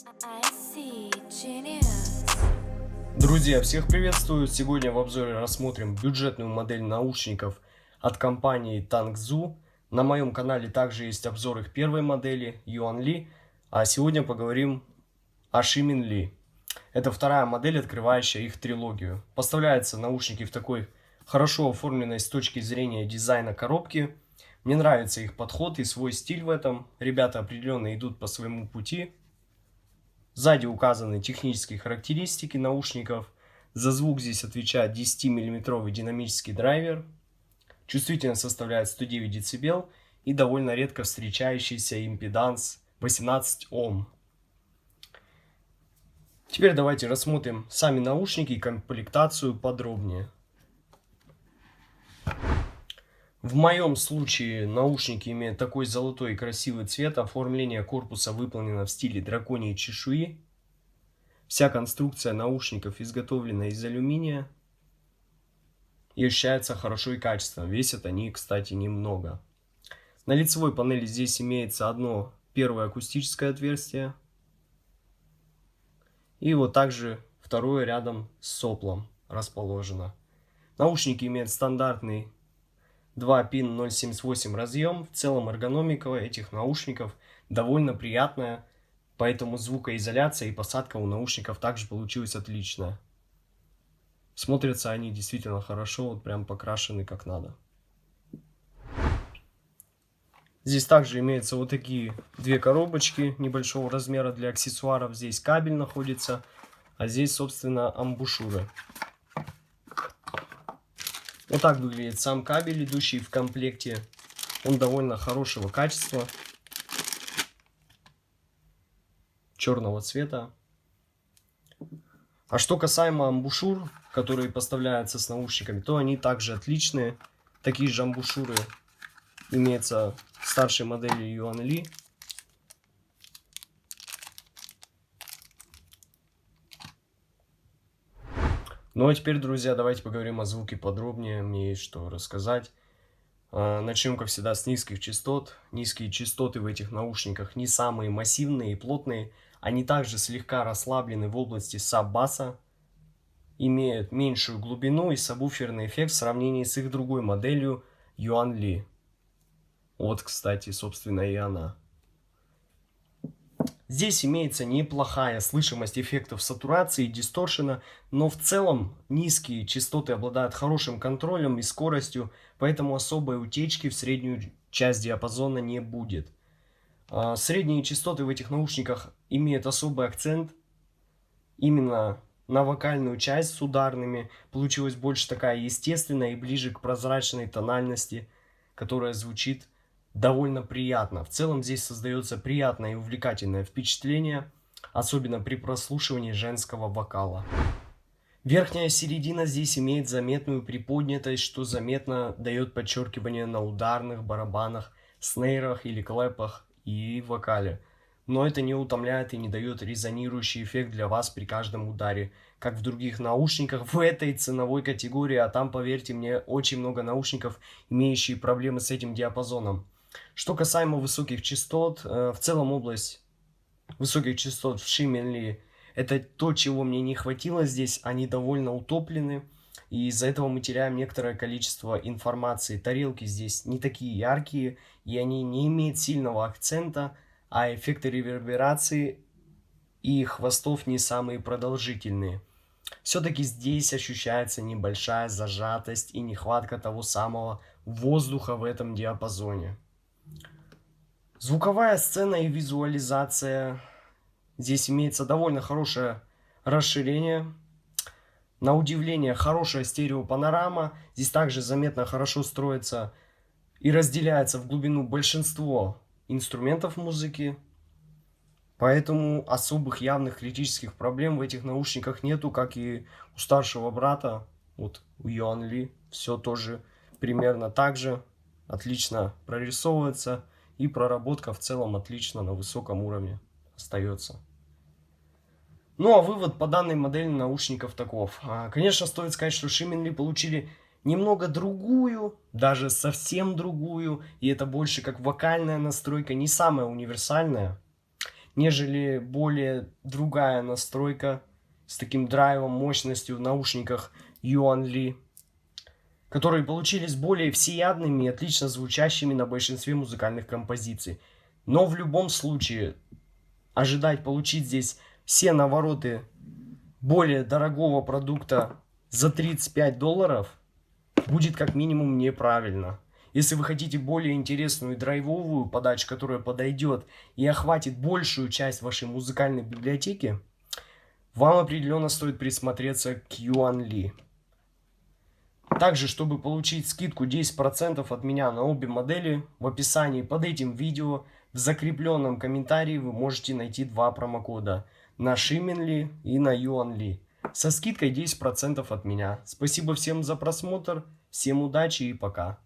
I see genius. Друзья, всех приветствую! Сегодня в обзоре рассмотрим бюджетную модель наушников от компании Tangzhou. На моем канале также есть обзор их первой модели Yuanli, а сегодня поговорим о Ximinli. Это вторая модель, открывающая их трилогию. Поставляются наушники в такой хорошо оформленной с точки зрения дизайна коробки. Мне нравится их подход и свой стиль в этом. Ребята определенно идут по своему пути. Сзади указаны технические характеристики наушников. За звук здесь отвечает 10-мм динамический драйвер. Чувствительность составляет 109 дБ и довольно редко встречающийся импеданс 18 Ом. Теперь давайте рассмотрим сами наушники и комплектацию подробнее. В моем случае наушники имеют такой золотой и красивый цвет. Оформление корпуса выполнено в стиле драконьей чешуи. Вся конструкция наушников изготовлена из алюминия и ощущается хорошо и качественно. Весят они, кстати, немного. На лицевой панели здесь имеется одно первое акустическое отверстие. И вот также второе рядом с соплом расположено. Наушники имеют стандартный 2-пин 0.78 разъем. В целом эргономика этих наушников довольно приятная, поэтому звукоизоляция и посадка у наушников также получилась отличная. Смотрятся они действительно хорошо, вот прям покрашены как надо. Здесь также имеются вот такие две коробочки небольшого размера для аксессуаров. Здесь кабель находится, а здесь, собственно, амбушюры. Вот так выглядит сам кабель, идущий в комплекте. Он довольно хорошего качества, черного цвета. А что касаемо амбушюр, которые поставляются с наушниками, то они также отличные. Такие же амбушюры имеются в старшей модели Yuanli. Ну а теперь, друзья, давайте поговорим о звуке подробнее. Мне есть что рассказать. Начнем, как всегда, с низких частот. Низкие частоты в этих наушниках не самые массивные и плотные. Они также слегка расслаблены в области саб-баса. Имеют меньшую глубину и сабвуферный эффект в сравнении с их другой моделью Yuanli. Вот, кстати, собственно, и она. Здесь имеется неплохая слышимость эффектов сатурации и дисторшена, но в целом низкие частоты обладают хорошим контролем и скоростью, поэтому особой утечки в среднюю часть диапазона не будет. Средние частоты в этих наушниках имеют особый акцент именно на вокальную часть с ударными. Получилась больше такая естественная и ближе к прозрачной тональности, которая звучит довольно приятно. В целом здесь создается приятное и увлекательное впечатление, особенно при прослушивании женского вокала. Верхняя середина здесь имеет заметную приподнятость, что заметно дает подчеркивание на ударных барабанах, снейрах или клэпах и вокале. Но это не утомляет и не дает резонирующий эффект для вас при каждом ударе, как в других наушниках в этой ценовой категории, а там, поверьте мне, очень много наушников, имеющие проблемы с этим диапазоном. Что касаемо высоких частот, в целом область высоких частот в Ximinli это то, чего мне не хватило здесь, они довольно утоплены, и из-за этого мы теряем некоторое количество информации. Тарелки здесь не такие яркие, и они не имеют сильного акцента, а эффекты реверберации и хвостов не самые продолжительные. Все-таки здесь ощущается небольшая зажатость и нехватка того самого воздуха в этом диапазоне. Звуковая сцена и визуализация. Здесь имеется довольно хорошее расширение. На удивление, хорошая стереопанорама. Здесь также заметно хорошо строится и разделяется в глубину большинство инструментов музыки. Поэтому особых явных критических проблем в этих наушниках нету, как и у старшего брата. Вот у Yuanli все тоже примерно так же. Отлично прорисовывается. И проработка в целом отлично на высоком уровне остается. Ну а вывод по данной модели наушников таков. Конечно, стоит сказать, что Ximinli получили немного другую, даже совсем другую. И это больше как вокальная настройка, не самая универсальная. нежели более другая настройка с таким драйвом, мощностью в наушниках Yuan Li, которые получились более всеядными и отлично звучащими на большинстве музыкальных композиций. Но в любом случае ожидать получить здесь все навороты более дорогого продукта за $35 будет как минимум неправильно. Если вы хотите более интересную и драйвовую подачу, которая подойдет и охватит большую часть вашей музыкальной библиотеки, вам определенно стоит присмотреться к Yuan Li. Также, чтобы получить скидку 10% от меня на обе модели, в описании под этим видео в закрепленном комментарии вы можете найти два промокода на Shimin и на Yuan Li со скидкой 10% от меня. Спасибо всем за просмотр, всем удачи и пока.